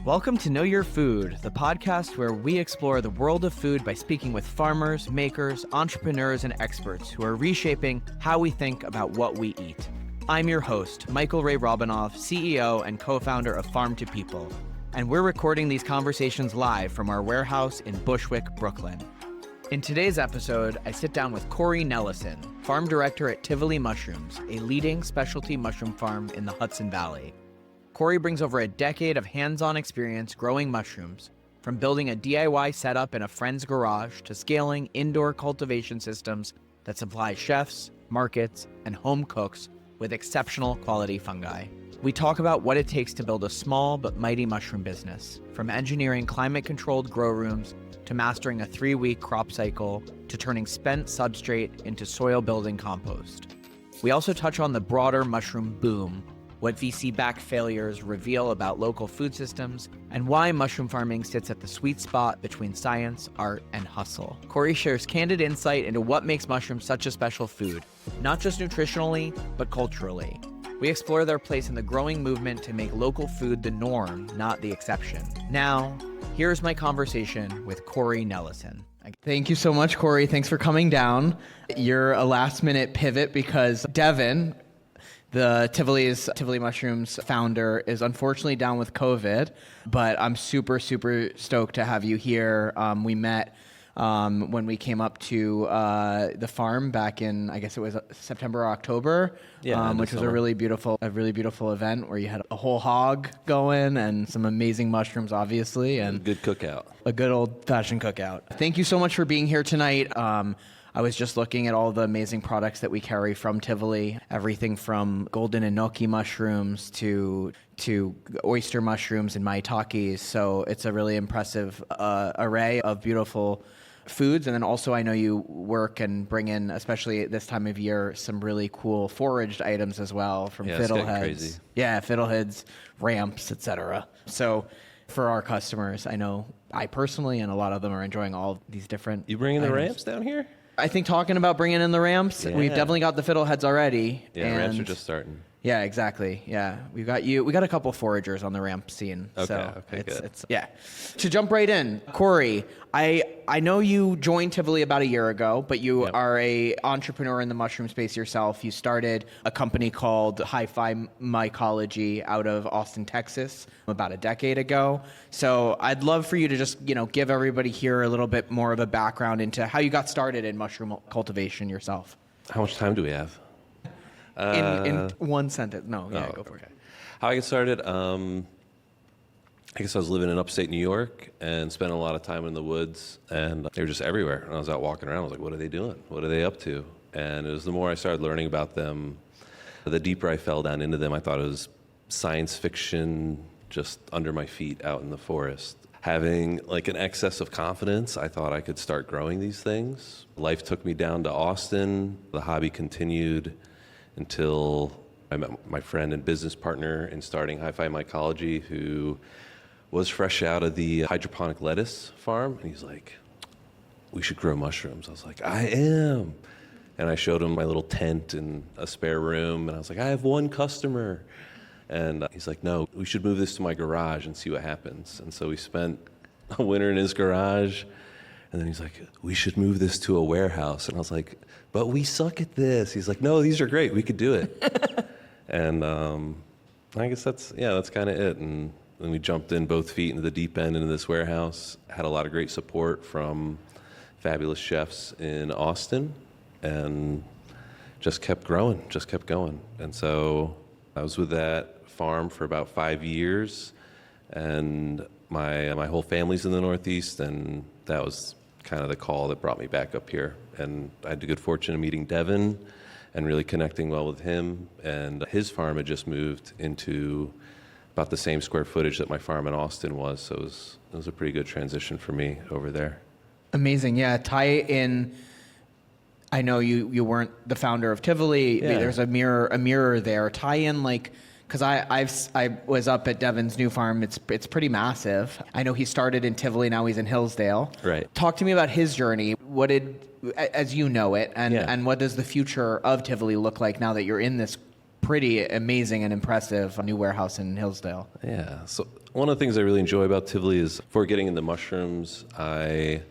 Welcome to Know Your Food, the podcast where we explore the world of food by speaking with farmers, makers, entrepreneurs, and experts who are reshaping how we think about what we eat. I'm your host, Michael Ray Robinoff, CEO and co-founder of Farm to People, and we're recording these conversations live from our warehouse in Bushwick, Brooklyn. In today's episode, I sit down with Cory Nellisen, farm director at Tivoli Mushrooms, a leading specialty mushroom farm in the Hudson Valley. Cory brings over a decade of hands-on experience growing mushrooms, from building a DIY setup in a friend's garage to scaling indoor cultivation systems that supply chefs, markets, and home cooks with exceptional quality fungi. We talk about what it takes to build a small but mighty mushroom business, from engineering climate-controlled grow rooms to mastering a 3-week crop cycle to turning spent substrate into soil-building compost. We also touch on the broader mushroom boom, what VC-backed failures reveal about local food systems, and why mushroom farming sits at the sweet spot between science, art, and hustle. Cory shares candid insight into what makes mushrooms such a special food, not just nutritionally, but culturally. We explore their place in the growing movement to make local food the norm, not the exception. Now, here's my conversation with Cory Nellisen. Thank you so much, Cory. Thanks for coming down. You're a last-minute pivot because Devin, the Tivoli Mushrooms founder, is unfortunately down with COVID, but I'm super stoked to have you here. We met when we came up to the farm back in, I guess it was September or October, which was a really beautiful event where you had a whole hog going and some amazing mushrooms, obviously, and a good cookout. A good old-fashioned cookout. Thank you so much for being here tonight. I was just looking at all the amazing products that we carry from Tivoli, everything from golden enoki mushrooms to oyster mushrooms and maitakes. So it's a really impressive array of beautiful foods. And then also I know you work and bring in, especially at this time of year, some really cool foraged items as well, from fiddleheads. Yeah, fiddleheads, ramps, etc. So for our customers, I know I personally and a lot of them are enjoying all these different You bringing items. the ramps down here? I think talking about bringing in the ramps, we've definitely got the fiddleheads already. Yeah, and ramps are just starting. Yeah, exactly. Yeah, we got a couple foragers on the ramp scene. Okay, good. It's To jump right in, Cory, I know you joined Tivoli about a year ago, but you are a entrepreneur in the mushroom space yourself. You started a company called Hi-Fi Mycology out of Austin, Texas, about a decade ago. So I'd love for you to just, give everybody here a little bit more of a background into how you got started in mushroom cultivation yourself. How much time do we have? In one sentence. No, go for it. How I got started, I guess I was living in upstate New York and spent a lot of time in the woods, and they were just everywhere. And I was out walking around, I was like, what are they doing? What are they up to? And it was the more I started learning about them, the deeper I fell down into them. I thought it was science fiction just under my feet out in the forest. Having like an excess of confidence, I thought I could start growing these things. Life took me down to Austin. The hobby continued until I met my friend and business partner in starting Hi-Fi Mycology, who was fresh out of the hydroponic lettuce farm. And he's like, we should grow mushrooms. I was like, I am. And I showed him my little tent and a spare room. And I was like, I have one customer. And he's like, no, we should move this to my garage and see what happens. And so we spent a winter in his garage. And then he's like, we should move this to a warehouse. And I was like, but we suck at this. He's like, no, these are great. We could do it. And I guess that's kind of it. And then we jumped in both feet into the deep end into this warehouse. Had a lot of great support from fabulous chefs in Austin, and just kept growing, just kept going. And so I was with that farm for about 5 years, and my whole family's in the Northeast, and that was kind of the call that brought me back up here. And I had the good fortune of meeting Devin and really connecting well with him. And his farm had just moved into about the same square footage that my farm in Austin was. So it was a pretty good transition for me over there. Amazing. Yeah. Tie in. I know you weren't the founder of Tivoli. Yeah. There's a mirror there. Tie in because I was up at Devin's new farm. It's pretty massive. I know he started in Tivoli. Now he's in Hillsdale. Right. Talk to me about his journey. As you know it, and what does the future of Tivoli look like now that you're in this pretty amazing and impressive new warehouse in Hillsdale? Yeah. So One of the things I really enjoy about Tivoli is before getting into mushrooms, I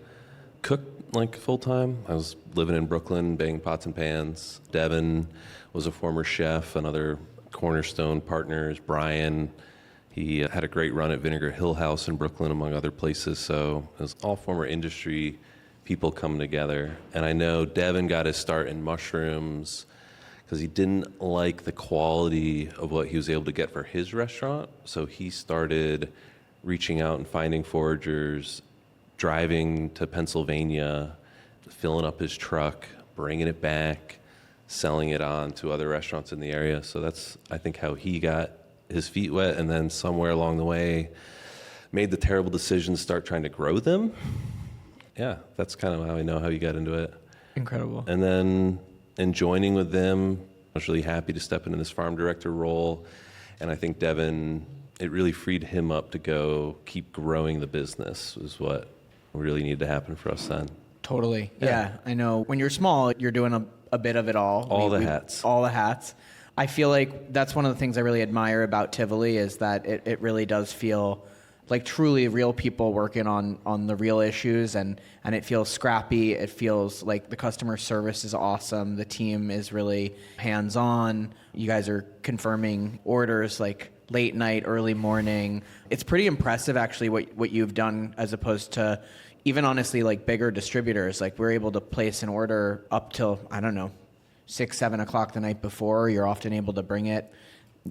cooked like full time. I was living in Brooklyn, banging pots and pans. Devin was a former chef, another cornerstone partners. Brian, he had a great run at Vinegar Hill House in Brooklyn, among other places. So it was all former industry people coming together. And I know Devin got his start in mushrooms because he didn't like the quality of what he was able to get for his restaurant. So he started reaching out and finding foragers, driving to Pennsylvania, filling up his truck, bringing it back, selling it on to other restaurants in the area. So that's, I think, how he got his feet wet, and then somewhere along the way made the terrible decision to start trying to grow them. Yeah, that's kind of how I know how you got into it. Incredible. And then in joining with them, I was really happy to step into this farm director role. And I think Devin, it really freed him up to go keep growing the business, was what really needed to happen for us then. Totally. Yeah. I know when you're small, you're doing a bit of it all. All the hats. All the hats. I feel like that's one of the things I really admire about Tivoli is that it really does feel like truly real people working on the real issues, and it feels scrappy. It feels like the customer service is awesome. The team is really hands-on. You guys are confirming orders like late night, early morning. It's pretty impressive actually what you've done as opposed to even honestly like bigger distributors. Like we're able to place an order up till, I don't know, 6, 7 o'clock the night before. You're often able to bring it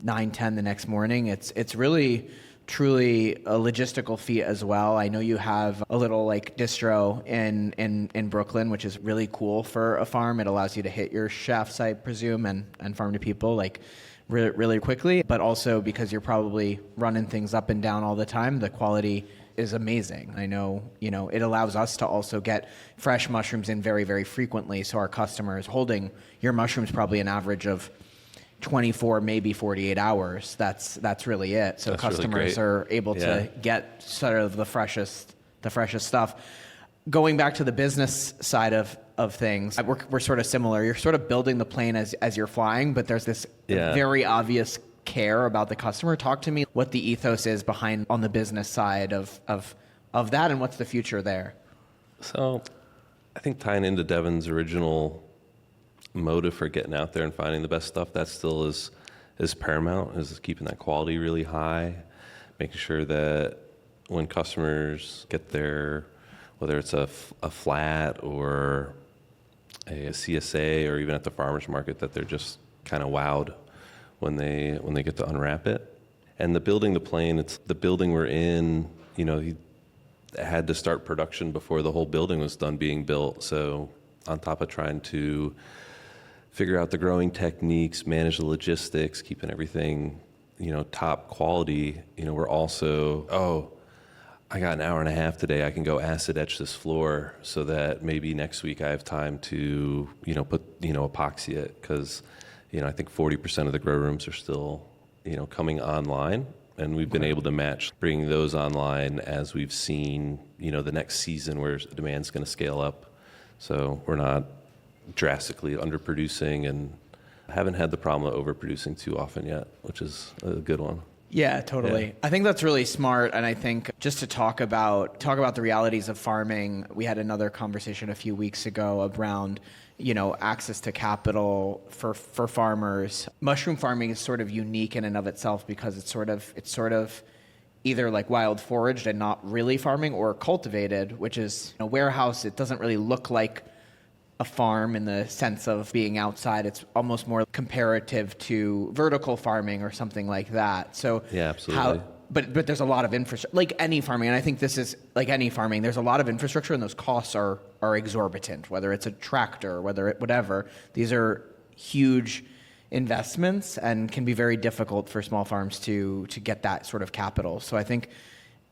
9, 10 the next morning. It's really truly a logistical feat as well. I know you have a little like distro in Brooklyn, which is really cool for a farm. It allows you to hit your chefs, I presume, and farm to people like really quickly, but also because you're probably running things up and down all the time, the quality is amazing. I know, it allows us to also get fresh mushrooms in very, very frequently. So our customers holding your mushrooms probably an average of 24, maybe 48 hours. That's really it. So that's customers really are able to get sort of the freshest stuff. Going back to the business side of things, we're sort of similar. You're sort of building the plane as you're flying, but there's this very obvious care about the customer. Talk to me what the ethos is behind on the business side of that, and what's the future there? So I think tying into Devin's original motive for getting out there and finding the best stuff, that still is paramount, is keeping that quality really high, making sure that when customers get their, whether it's a flat or a CSA or even at the farmer's market, that they're just kind of wowed when they get to unwrap it. And the building the plane, it's the building we're in, he had to start production before the whole building was done being built. So on top of trying to figure out the growing techniques, manage the logistics, keeping everything, top quality, we're also, I got an hour and a half today, I can go acid etch this floor so that maybe next week I have time to, put, epoxy it, because, I think 40% of the grow rooms are still, coming online, and we've been able to match bringing those online as we've seen, the next season where demand's going to scale up. So we're not drastically underproducing and haven't had the problem of overproducing too often yet, which is a good one. Yeah, totally. Yeah. I think that's really smart. And I think just to talk about the realities of farming, we had another conversation a few weeks ago around, access to capital for farmers. Mushroom farming is sort of unique in and of itself because it's sort of either like wild foraged and not really farming, or cultivated, which is a warehouse. It doesn't really look like a farm in the sense of being outside. It's almost more comparative to vertical farming or something like that. So yeah, absolutely. But there's a lot of infrastructure, like any farming, and I think this is like any farming. There's a lot of infrastructure, and those costs are exorbitant. Whether it's a tractor, whatever, these are huge investments and can be very difficult for small farms to get that sort of capital. So I think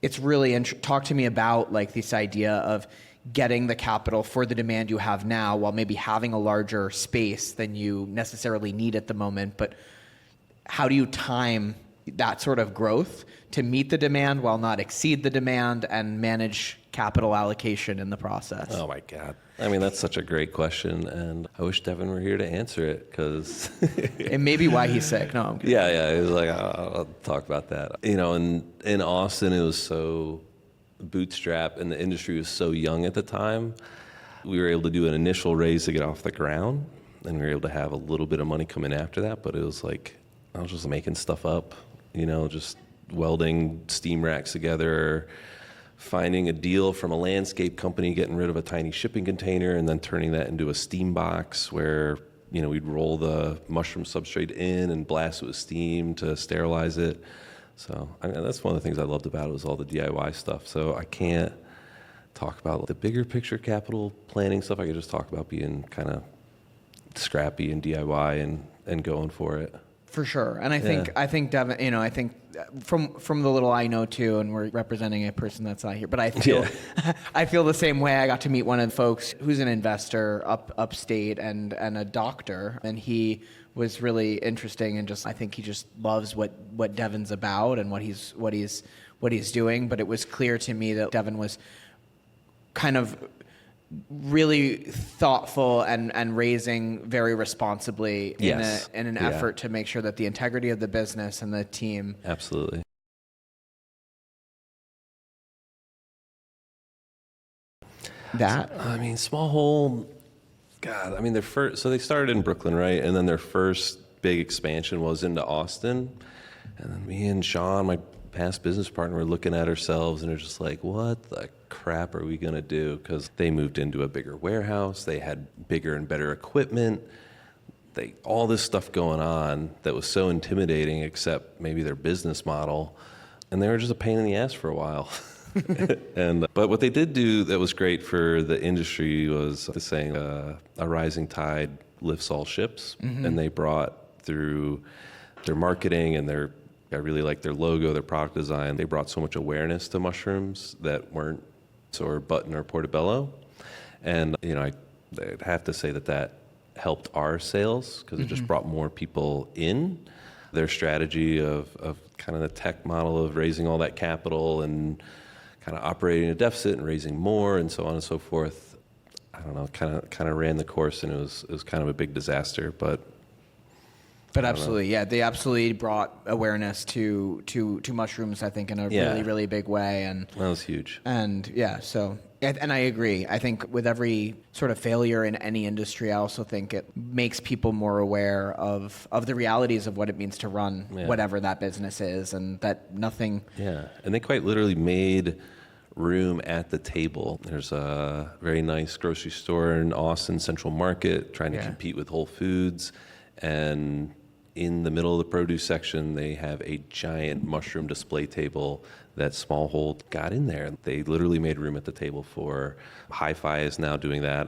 it's really talk to me about like this idea of getting the capital for the demand you have now while maybe having a larger space than you necessarily need at the moment. But how do you time that sort of growth to meet the demand while not exceed the demand and manage capital allocation in the process? Oh my God. I mean, that's such a great question, and I wish Devin were here to answer it, because It may be why he's sick. No, I'm kidding. yeah, he was like, I'll talk about that. You know, in Austin, it was so bootstrap, and the industry was so young at the time. We were able to do an initial raise to get off the ground, and we were able to have a little bit of money come in after that, but it was like, I was just making stuff up, you know, just welding steam racks together, finding a deal from a landscape company, getting rid of a tiny shipping container, and then turning that into a steam box where, you know, we'd roll the mushroom substrate in and blast it with steam to sterilize it. So that's one of the things I loved about it, was all the DIY stuff. So I can't talk about the bigger picture capital planning stuff. I could just talk about being kind of scrappy and DIY and going for it. For sure. And I think Devin, you know, I think from the little I know too, and we're representing a person that's not here, but I feel I feel the same way. I got to meet one of the folks who's an investor upstate and a doctor, and he was really interesting, and I think he just loves what Devin's about and what he's doing. But it was clear to me that Devin was kind of really thoughtful and raising very responsibly in an effort to make sure that the integrity of the business and the team. Absolutely. I mean, Small Hole, God, I mean, so they started in Brooklyn, right? And then their first big expansion was into Austin. And then me and Sean, my past business partner, were looking at ourselves and are just like, what the crap are we going to do? Because they moved into a bigger warehouse. They had bigger and better equipment. All this stuff going on that was so intimidating, except maybe their business model. And they were just a pain in the ass for a while. But what they did do that was great for the industry was the saying, a rising tide lifts all ships. Mm-hmm. And they brought, through their marketing and I really like their logo, their product design, they brought so much awareness to mushrooms that weren't or button or portobello. And, you know, I'd have to say that helped our sales, because it just brought more people in. Their strategy of kind of the tech model of raising all that capital and kind of operating a deficit and raising more and so on and so forth, I don't know, kind of ran the course, and it was kind of a big disaster, but absolutely, yeah, they absolutely brought awareness to mushrooms, I think, in a really, really big way, and that was huge. And and I agree. I think with every sort of failure in any industry, I also think it makes people more aware of the realities of what it means to run whatever that business is, and that nothing. Yeah, and they quite literally made room at the table. There's a very nice grocery store in Austin Central Market trying to compete with Whole Foods, and in the middle of the produce section, they have a giant mushroom display table that Small Hole got in there. They literally made room at the table for. Hi-Fi is now doing that.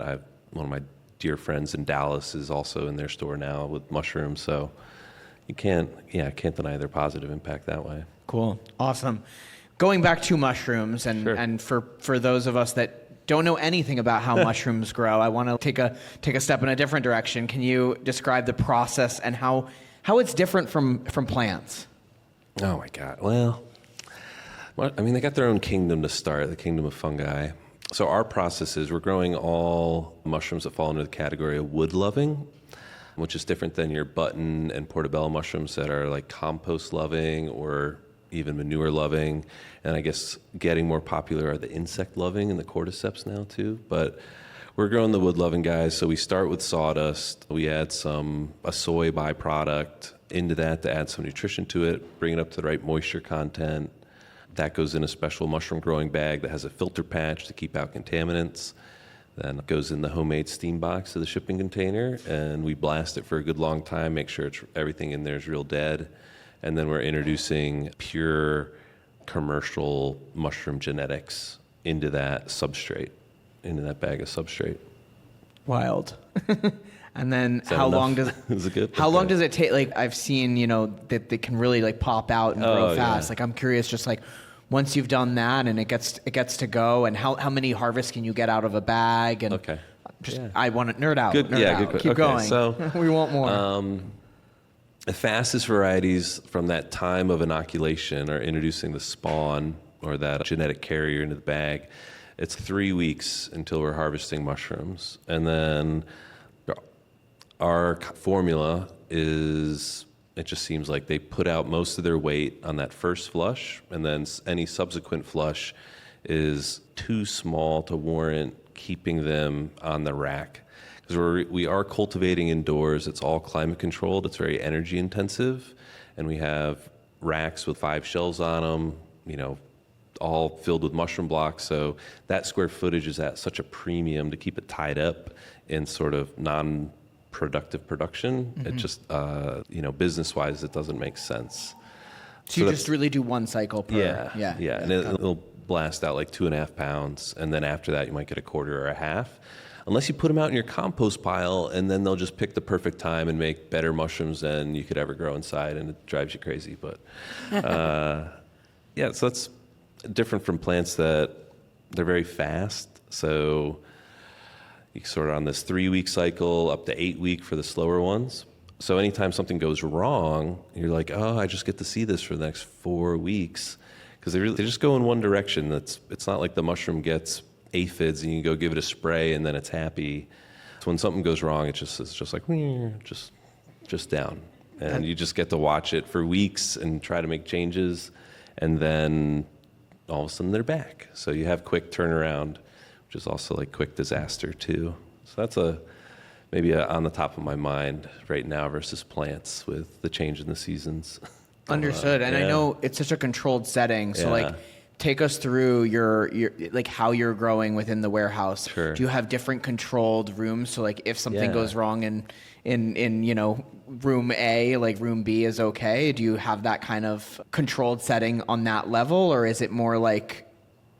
One of my dear friends in Dallas is also in their store now with mushrooms. So you can't deny their positive impact that way. Cool. Awesome. Going back to mushrooms, and for those of us that don't know anything about how mushrooms grow, I want to take a step in a different direction. Can you describe the process and how it's different from plants? Oh my God. Well, I mean, they got their own kingdom to start, the kingdom of fungi. So our process is we're growing all mushrooms that fall under the category of wood-loving, which is different than your button and portobello mushrooms that are like compost-loving or even manure-loving. And I guess getting more popular are the insect-loving and the cordyceps now too. But we're growing the wood-loving guys, so we start with sawdust. We add a soy byproduct into that to add some nutrition to it, bring it up to the right moisture content. That goes in a special mushroom growing bag that has a filter patch to keep out contaminants. Then it goes in the homemade steam box of the shipping container, and we blast it for a good long time, make sure everything in there is real dead. And then we're introducing pure commercial mushroom genetics into that substrate, into that bag of substrate. Wild. And then how long does it take? Like, I've seen, that they can really like pop out and grow fast. Yeah. Like, I'm curious, just like once you've done that and it gets to go, and how many harvests can you get out of a bag? And I want to nerd out. Good. Keep going. So we want more. The fastest varieties from that time of inoculation are introducing the spawn or that genetic carrier into the bag. It's 3 weeks until we're harvesting mushrooms. And then our formula is, it just seems like they put out most of their weight on that first flush, and then any subsequent flush is too small to warrant keeping them on the rack. Because we are cultivating indoors. It's all climate controlled. It's very energy intensive. And we have racks with 5 shelves on them, all filled with mushroom blocks. So that square footage is at such a premium to keep it tied up in sort of non-productive production. It just, business-wise, it doesn't make sense. So you just really do one cycle per. Yeah. And it'll blast out like 2.5 pounds. And then after that, you might get a quarter or a half. Unless you put them out in your compost pile, and then they'll just pick the perfect time and make better mushrooms than you could ever grow inside, and it drives you crazy. But so that's different from plants that they're very fast. So you sort of on this 3-week cycle up to 8-week for the slower ones. So anytime something goes wrong, you're like, oh, I just get to see this for the next 4 weeks, because they just go in one direction. It's not like the mushroom gets aphids and you go give it a spray and then it's happy. So when something goes wrong, it's just like just down, and you just get to watch it for weeks and try to make changes, and then all of a sudden they're back. So you have quick turnaround, which is also like quick disaster too. So that's maybe on the top of my mind right now versus plants with the change in the seasons. Understood. And I know it's such a controlled setting. So take us through your like how you're growing within the warehouse. Sure. Do you have different controlled rooms? So like if something goes wrong in room A, like room B is okay. Do you have that kind of controlled setting on that level, or is it more like,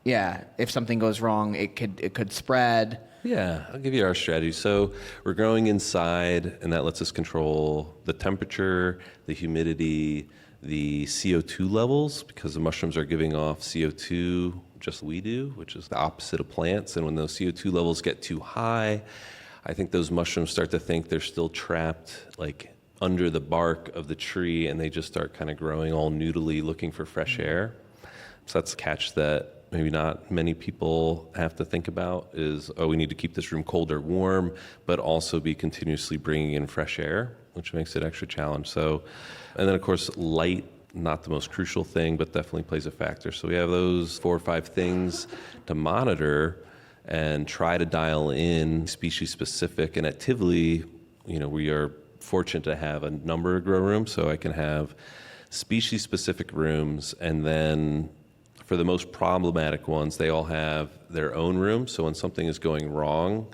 if something goes wrong, it could spread? Yeah, I'll give you our strategy. So we're growing inside, and that lets us control the temperature, the humidity, the CO2 levels, because the mushrooms are giving off CO2 just like we do, which is the opposite of plants. And when those CO2 levels get too high, I think those mushrooms start to think they're still trapped like under the bark of the tree, and they just start kind of growing all noodly looking for fresh air. So that's a catch that maybe not many people have to think about is, we need to keep this room cold or warm, but also be continuously bringing in fresh air, which makes it extra challenge. So, and then of course, light, not the most crucial thing, but definitely plays a factor. So we have those 4 or 5 things to monitor and try to dial in species specific. And at Tivoli, we are fortunate to have a number of grow rooms, so I can have species specific rooms, and then for the most problematic ones, they all have their own room. So when something is going wrong,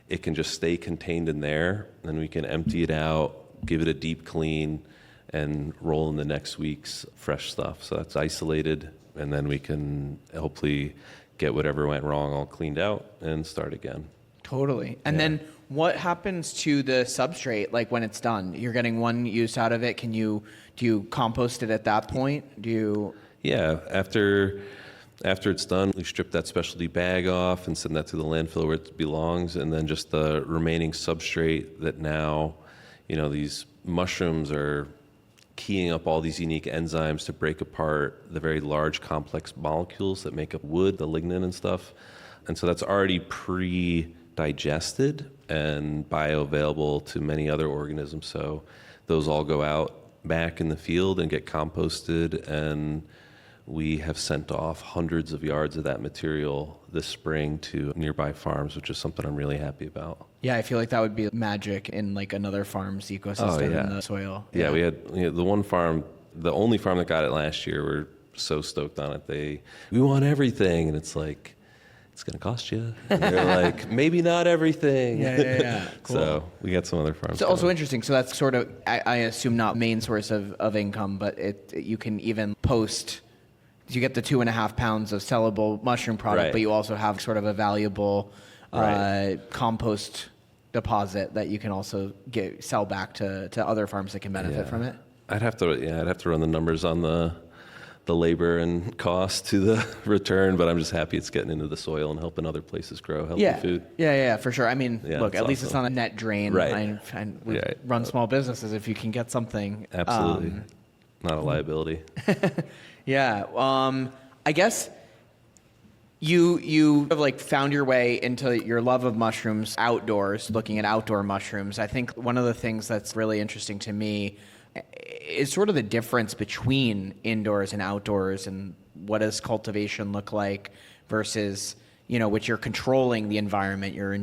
it can just stay contained in there, and we can empty it out, give it a deep clean, and roll in the next week's fresh stuff. So that's isolated, and then we can hopefully get whatever went wrong all cleaned out and start again. Totally. And then what happens to the substrate, like when it's done? You're getting one use out of it. Do you compost it at that point? Yeah, after it's done, we strip that specialty bag off and send that to the landfill where it belongs, and then just the remaining substrate that now, these mushrooms are keying up all these unique enzymes to break apart the very large complex molecules that make up wood, the lignin and stuff. And so that's already pre-digested and bioavailable to many other organisms. So those all go out back in the field and get composted, and we have sent off hundreds of yards of that material this spring to nearby farms, which is something I'm really happy about. Yeah, I feel like that would be magic in like another farm's ecosystem in the soil. Yeah, we had the one farm, the only farm that got it last year. We're so stoked on it. We want everything, and it's like, it's going to cost you. And they're like, maybe not everything. Yeah. Cool. So we got some other farms. It's also interesting. So that's sort of, I assume, not main source of income, but you can even post. You get the 2.5 pounds of sellable mushroom product, but you also have sort of a valuable compost deposit that you can also sell back to other farms that can benefit from it. I'd have to run the numbers on the labor and cost to the return, but I'm just happy it's getting into the soil and helping other places grow healthy food. Yeah, for sure. I mean, look, at least it's not a net drain. Right. We run small businesses if you can get something. Absolutely. Not a liability. Yeah. I guess You have like found your way into your love of mushrooms outdoors, looking at outdoor mushrooms. I think one of the things that's really interesting to me is sort of the difference between indoors and outdoors, and what does cultivation look like versus, which you're controlling the environment, you're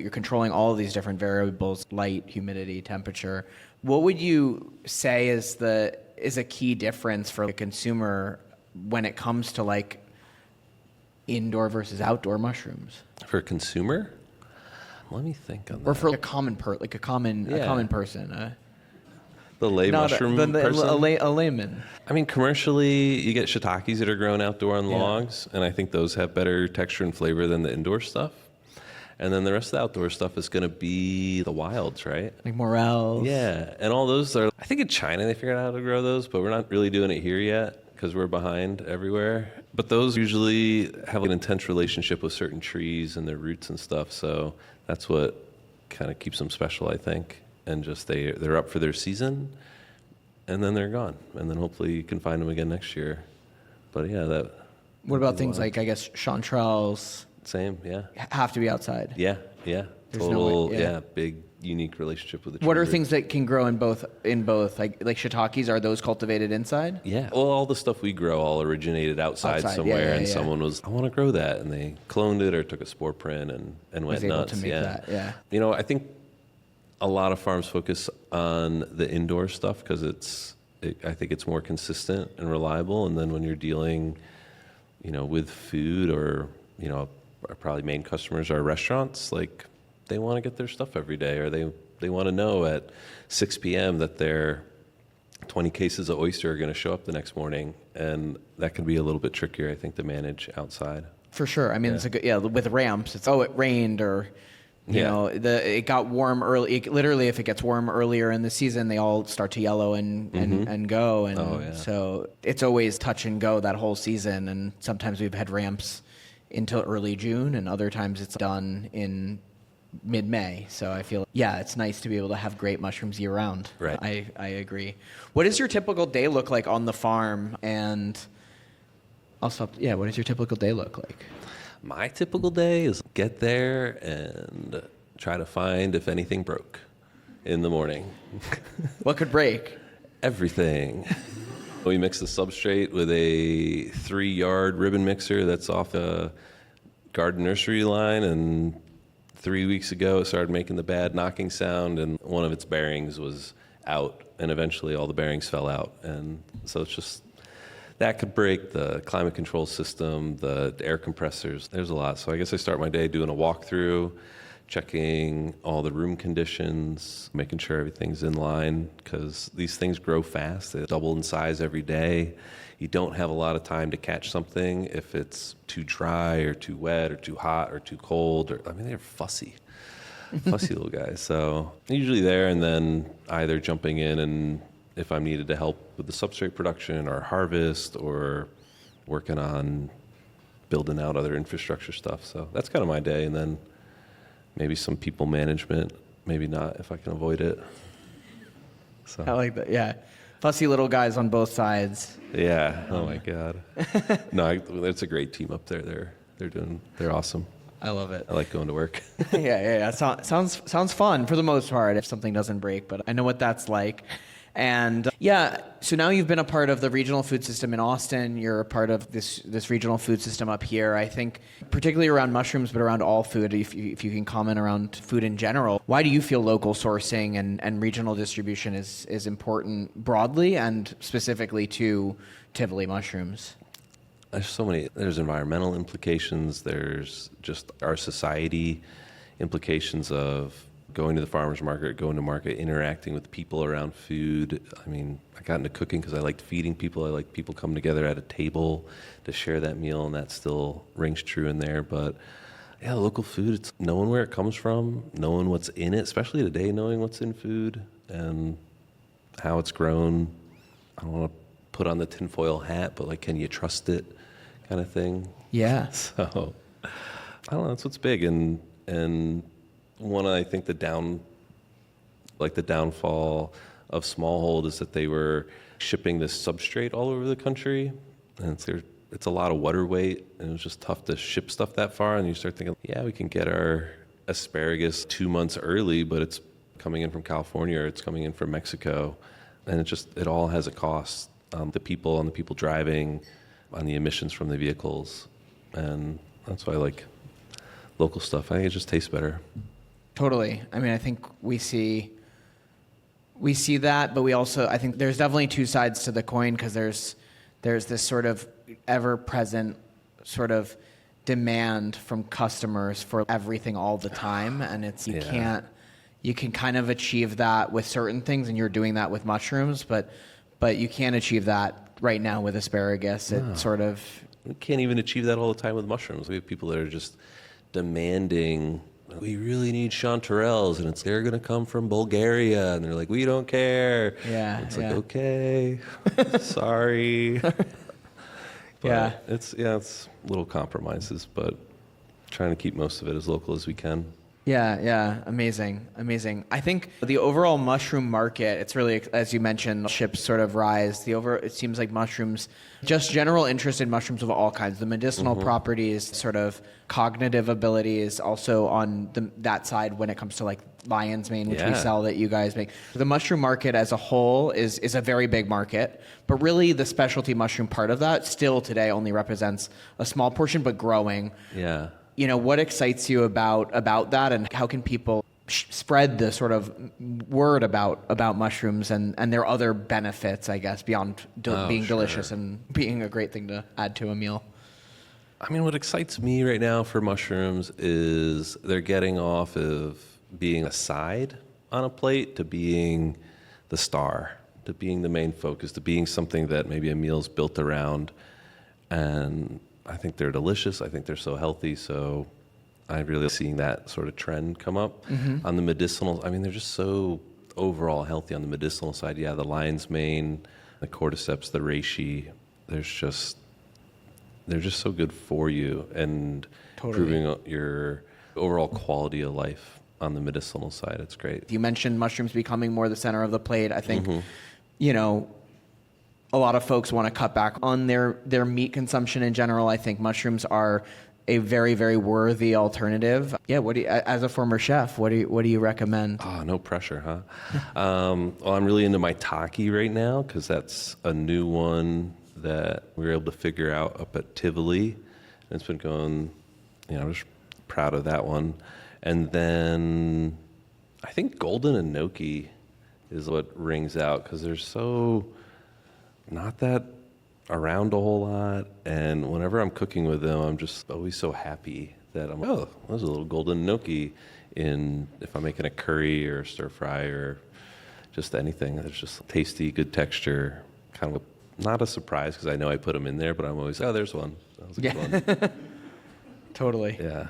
controlling all of these different variables, light, humidity, temperature. What would you say is a key difference for a consumer when it comes to like indoor versus outdoor mushrooms? For a consumer? Let me think on that. Or for a common person. The lay mushroom person? A layman. I mean, commercially, you get shiitakes that are grown outdoor on logs, and I think those have better texture and flavor than the indoor stuff. And then the rest of the outdoor stuff is going to be the wilds, right? Like morels. Yeah, and all those are, I think in China they figured out how to grow those, but we're not really doing it here yet because we're behind everywhere. But those usually have an intense relationship with certain trees and their roots and stuff, so that's what kind of keeps them special, I think. And just they're up for their season, and then they're gone. And then hopefully you can find them again next year. But yeah, What about things like, I guess, chanterelles? Same, yeah. Have to be outside. Yeah. There's Total, no way, big, unique relationship with the tree. What are things that can grow in both? Like shiitakes, are those cultivated inside? Yeah. Well, all the stuff we grow all originated outside somewhere, and someone was, I want to grow that, and they cloned it or took a spore print and went nuts. To make that, yeah. I think a lot of farms focus on the indoor stuff because I think it's more consistent and reliable. And then when you're dealing, with food or, our probably main customers are restaurants, like they want to get their stuff every day, or they want to know at 6 p.m. that their 20 cases of oyster are going to show up the next morning. And that can be a little bit trickier, I think, to manage outside. For sure. I mean, it's with ramps, it's, it rained or... it got warm early. Literally, if it gets warm earlier in the season, they all start to yellow and go. And so it's always touch and go that whole season. And sometimes we've had ramps until early June, and other times it's done in mid-May. So I feel, it's nice to be able to have great mushrooms year round. Right. I agree. What does your typical day look like on the farm? And also, what does your typical day look like? My typical day is get there and try to find if anything broke in the morning. What could break? Everything. We mix the substrate with a 3-yard ribbon mixer that's off a garden nursery line, and 3 weeks ago it started making the bad knocking sound, and one of its bearings was out, and eventually all the bearings fell out. And so it's just... that could break the climate control system, the air compressors. There's a lot. So I guess I start my day doing a walkthrough, checking all the room conditions, making sure everything's in line, because these things grow fast. They double in size every day. You don't have a lot of time to catch something if it's too dry or too wet or too hot or too cold. They're fussy little guys. So usually there, and then either jumping in and if I'm needed to help with the substrate production or harvest or working on building out other infrastructure stuff. So that's kind of my day. And then maybe some people management, maybe not if I can avoid it. So I like that. Yeah. Fussy little guys on both sides. Yeah. Oh my God. No, it's a great team up there. They're awesome. I love it. I like going to work. Yeah. Sounds fun for the most part if something doesn't break, but I know what that's like. And so now you've been a part of the regional food system in Austin. You're a part of this regional food system up here. I think particularly around mushrooms, but around all food, if you can comment around food in general. Why do you feel local sourcing and regional distribution is important broadly and specifically to Tivoli mushrooms? There's so many. There's environmental implications. There's just our society implications of going to the farmer's market, going to market, interacting with people around food. I got into cooking because I liked feeding people. I liked people coming together at a table to share that meal, and that still rings true in there. But local food, it's knowing where it comes from, knowing what's in it, especially today, knowing what's in food and how it's grown. I don't want to put on the tinfoil hat, but can you trust it kind of thing? Yeah. So, I don't know, that's what's big. And one, I think the downfall of smallhold is that they were shipping this substrate all over the country, and it's a lot of water weight, and it was just tough to ship stuff that far. And you start thinking, yeah, we can get our asparagus 2 months early, but it's coming in from California or it's coming in from Mexico. And it all has a cost. The people driving, on the emissions from the vehicles. And that's why I like local stuff. I think it just tastes better. Totally. I mean, I think we see that, but we also, I think there's definitely two sides to the coin, because there's this sort of ever-present sort of demand from customers for everything all the time, and you can kind of achieve that with certain things, and you're doing that with mushrooms, but you can't achieve that right now with asparagus. It sort of... We can't even achieve that all the time with mushrooms. We have people that are just demanding, we really need chanterelles, and they're going to come from Bulgaria, and they're like, we don't care. Yeah, it's like, okay, sorry. But it's little compromises, but trying to keep most of it as local as we can. Yeah, amazing. I think the overall mushroom market, it's really, as you mentioned, ships sort of rise. It seems like mushrooms, just general interest in mushrooms of all kinds, the medicinal properties, sort of cognitive abilities, also on that side when it comes to like lion's mane, which we sell, that you guys make. The mushroom market as a whole is a very big market, but really the specialty mushroom part of that still today only represents a small portion, but growing. Yeah. You know, what excites you about that, and how can people spread the sort of word about mushrooms and their other benefits, I guess, beyond being delicious and being a great thing to add to a meal? I mean, what excites me right now for mushrooms is they're getting off of being a side on a plate to being the star, to being the main focus, to being something that maybe a meal's built around. And I think they're delicious. I think they're so healthy. So I'm really seeing that sort of trend come up. On the medicinal, I mean, they're just so overall healthy on the medicinal side. Yeah, the lion's mane, the cordyceps, the reishi, they're just so good for you and improving your overall quality of life on the medicinal side. It's great. You mentioned mushrooms becoming more the center of the plate. I think, a lot of folks want to cut back on their meat consumption in general. I think mushrooms are a very, very worthy alternative. Yeah, as a former chef, what do you recommend? Oh, no pressure, huh? Well, I'm really into maitake right now, because that's a new one that we were able to figure out up at Tivoli. And it's been going, I'm just proud of that one. And then I think golden enoki is what rings out, because they're so not that around a whole lot, and whenever I'm cooking with them, I'm just always so happy that I'm like, oh, there's a little golden enoki if I'm making a curry or stir fry or just anything. It's just tasty, good texture, kind of not a surprise, because I know I put them in there, but I'm always, there's one. That was a good one. Totally. Yeah.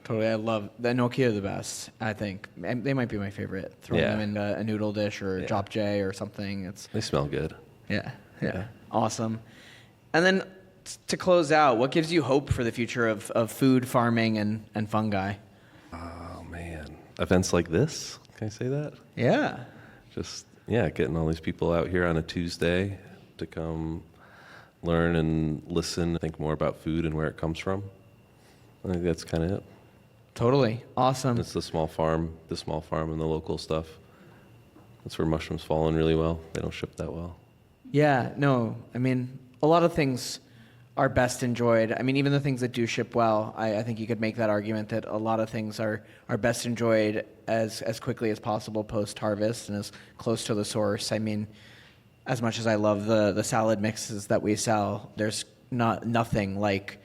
Totally. I love the enoki are the best, I think. And they might be my favorite. Throwing them in a noodle dish or japchae or something. They smell good. Yeah. Awesome. And then to close out, what gives you hope for the future of food, farming, and fungi? Oh, man. Events like this? Can I say that? Yeah. Just, getting all these people out here on a Tuesday to come learn and listen, think more about food and where it comes from. I think that's kind of it. Totally. Awesome. It's the small farm and the local stuff. That's where mushrooms fall in really well. They don't ship that well. Yeah, no, I mean, a lot of things are best enjoyed. I mean, even the things that do ship well, I think you could make that argument that a lot of things are best enjoyed as quickly as possible post-harvest and as close to the source. I mean, as much as I love the salad mixes that we sell, there's nothing like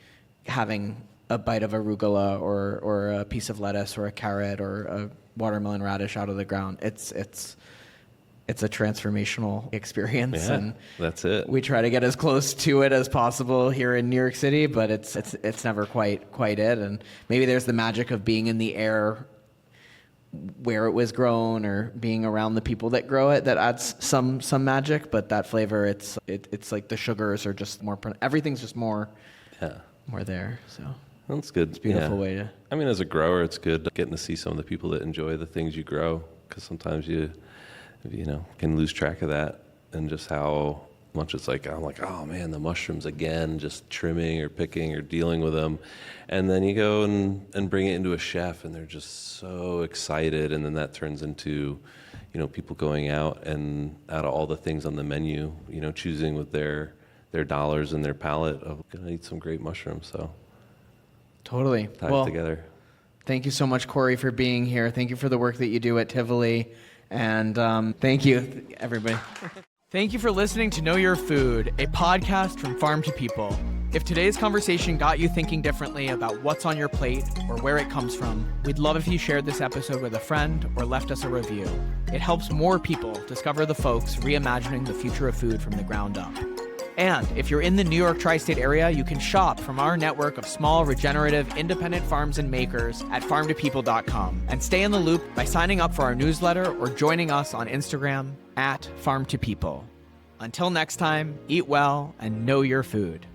having a bite of arugula or a piece of lettuce or a carrot or a watermelon radish out of the ground. It's a transformational experience, and that's it. We try to get as close to it as possible here in New York City, but it's never quite it. And maybe there's the magic of being in the air where it was grown, or being around the people that grow it, that adds some magic. But that flavor, it's like the sugars are just more. Everything's just more there. So that's good. It's a beautiful way to. I mean, as a grower, it's good getting to see some of the people that enjoy the things you grow, because sometimes you can lose track of that, and just how much. It's like, I'm like, oh man, the mushrooms again, just trimming or picking or dealing with them. And then you go and bring it into a chef, and they're just so excited. And then that turns into, people going out and out of all the things on the menu, choosing with their dollars and their palate of, gonna eat some great mushrooms. So totally. tie it together. Thank you so much, Cory, for being here. Thank you for the work that you do at Tivoli. And thank you, everybody. Thank you for listening to Know Your Food, a podcast from Farm to People. If today's conversation got you thinking differently about what's on your plate or where it comes from, we'd love if you shared this episode with a friend or left us a review. It helps more people discover the folks reimagining the future of food from the ground up. And if you're in the New York tri-state area, you can shop from our network of small, regenerative, independent farms and makers at farmtopeople.com and stay in the loop by signing up for our newsletter or joining us on Instagram @farmtopeople. Until next time, eat well and know your food.